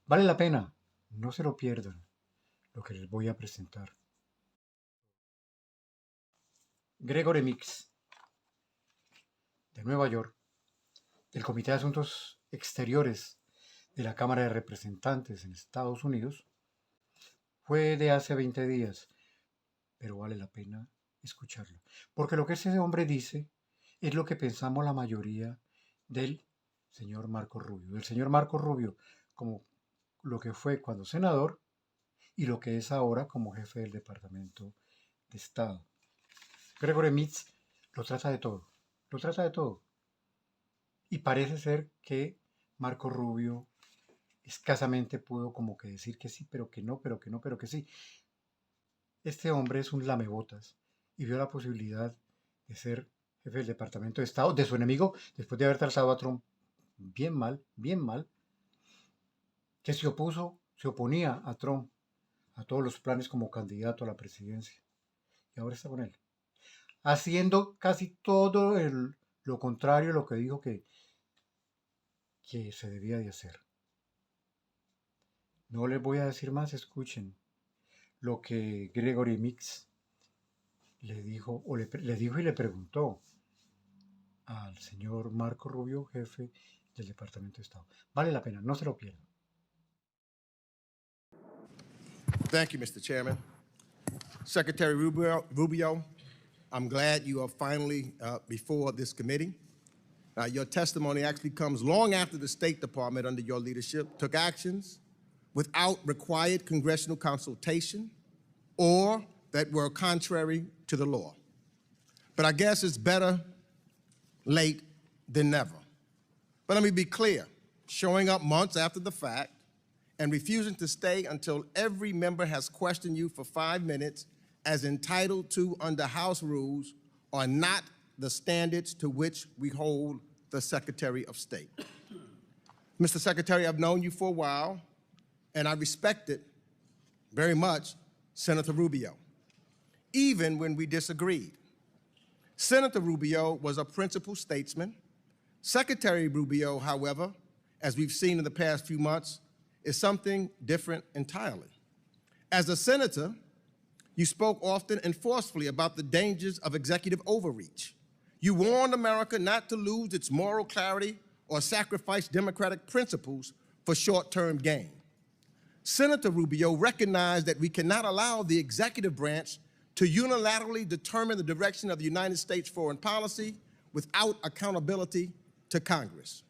Vale la pena, no se lo pierdan, lo que les voy a presentar. Gregory Meeks, de Nueva York, del Comité de Asuntos Exteriores de la Cámara de Representantes en Estados Unidos, fue de hace 20 días, pero vale la pena escucharlo. Porque lo que ese hombre dice es lo que pensamos la mayoría del señor Marco Rubio. Del señor Marco Rubio como lo que fue cuando senador y lo que es ahora como jefe del Departamento de Estado. Gregory Meeks lo trata de todo. Lo trata de todo. Y parece ser que Marco Rubio escasamente pudo como que decir que sí, pero que no, pero que no, pero que sí. Este hombre es un lamebotas y vio la posibilidad de ser jefe del Departamento de Estado de su enemigo después de haber tratado a Trump bien mal, que se oponía a Trump, a todos los planes como candidato a la presidencia. Y ahora está con él, haciendo casi todo lo contrario a lo que dijo que se debía de hacer. No les voy a decir más, escuchen lo que Gregory Meeks le dijo y le preguntó al señor Marco Rubio, jefe del Departamento de Estado. Vale la pena, no se lo pierdan. Thank you, Mr. Chairman. Secretary Rubio, I'm glad you are finally before this committee. Your testimony actually comes long after the State Department, under your leadership, took actions without required congressional consultation or that were contrary to the law. But I guess it's better late than never. But let me be clear, showing up months after the fact and refusing to stay until every member has questioned you for 5 minutes as entitled to under House rules are not the standards to which we hold the Secretary of State. Mr. Secretary, I've known you for a while, and I respected very much Senator Rubio, even when we disagreed. Senator Rubio was a principled statesman. Secretary Rubio, however, as we've seen in the past few months, is something different entirely. As a senator, you spoke often and forcefully about the dangers of executive overreach. You warned America not to lose its moral clarity or sacrifice democratic principles for short-term gain. Senator Rubio recognized that we cannot allow the executive branch to unilaterally determine the direction of the United States foreign policy without accountability to Congress.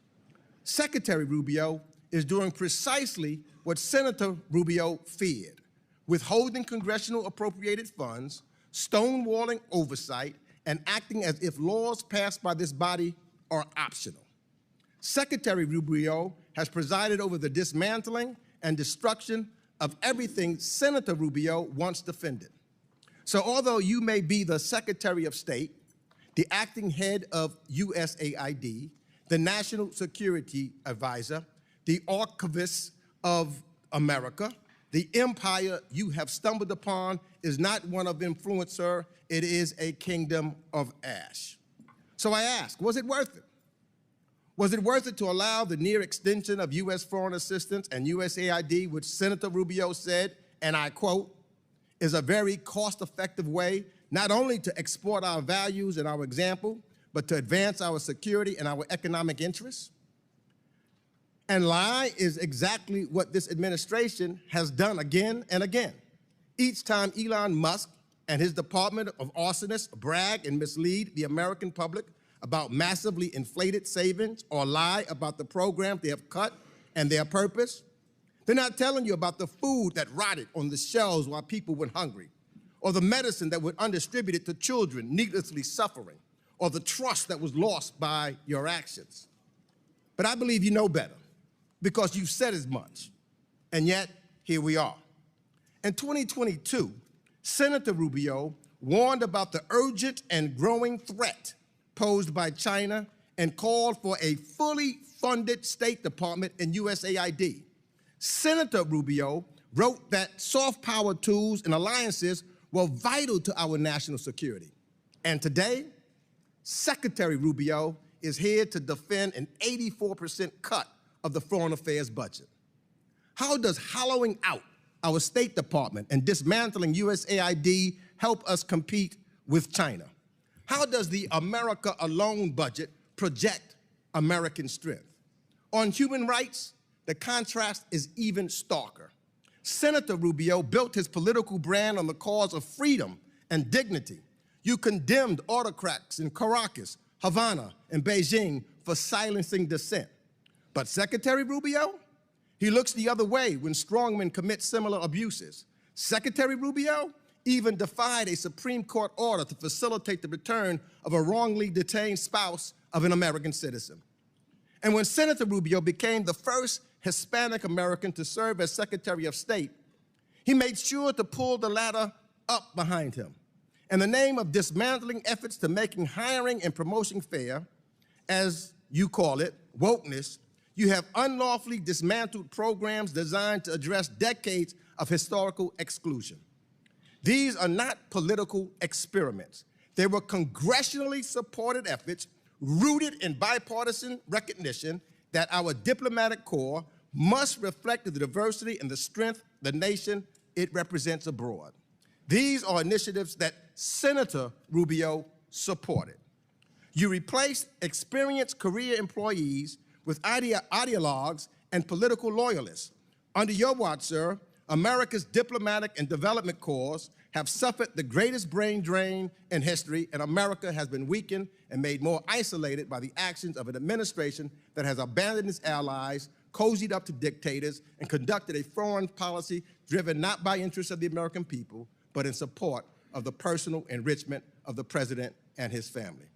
Secretary Rubio is doing precisely what Senator Rubio feared, withholding congressional appropriated funds, stonewalling oversight, and acting as if laws passed by this body are optional. Secretary Rubio has presided over the dismantling and destruction of everything Senator Rubio once defended. So although you may be the Secretary of State, the acting head of USAID, the National Security Advisor, the Archivist of America, the empire you have stumbled upon is not one of influence, sir. It is a kingdom of ash. So I ask, was it worth it? Was it worth it to allow the near extension of U.S. foreign assistance and USAID, which Senator Rubio said, and I quote, is a very cost-effective way not only to export our values and our example, but to advance our security and our economic interests? And lie is exactly what this administration has done again and again. Each time Elon Musk and his department of arsonists brag and mislead the American public about massively inflated savings or lie about the programs they have cut and their purpose, they're not telling you about the food that rotted on the shelves while people went hungry, or the medicine that was undistributed to children needlessly suffering, or the trust that was lost by your actions. But I believe you know better, because you've said as much, and yet here we are. In 2022, Senator Rubio warned about the urgent and growing threat posed by China and called for a fully funded State Department and USAID. Senator Rubio wrote that soft power tools and alliances were vital to our national security. And today, Secretary Rubio is here to defend an 84% cut of the Foreign Affairs budget. How does hollowing out our State Department and dismantling USAID help us compete with China? How does the America Alone budget project American strength? On human rights, the contrast is even starker. Senator Rubio built his political brand on the cause of freedom and dignity. You condemned autocrats in Caracas, Havana, and Beijing for silencing dissent. But Secretary Rubio, he looks the other way when strongmen commit similar abuses. Secretary Rubio even defied a Supreme Court order to facilitate the return of a wrongly detained spouse of an American citizen. And when Senator Rubio became the first Hispanic American to serve as Secretary of State, he made sure to pull the ladder up behind him. In the name of dismantling efforts to making hiring and promotion fair, as you call it, wokeness, you have unlawfully dismantled programs designed to address decades of historical exclusion. These are not political experiments. They were congressionally supported efforts rooted in bipartisan recognition that our diplomatic corps must reflect the diversity and the strength of the nation it represents abroad. These are initiatives that Senator Rubio supported. You replaced experienced career employees with ideologues and political loyalists. Under your watch, sir, America's diplomatic and development corps have suffered the greatest brain drain in history, and America has been weakened and made more isolated by the actions of an administration that has abandoned its allies, cozied up to dictators, and conducted a foreign policy driven not by interests of the American people, but in support of the personal enrichment of the president and his family.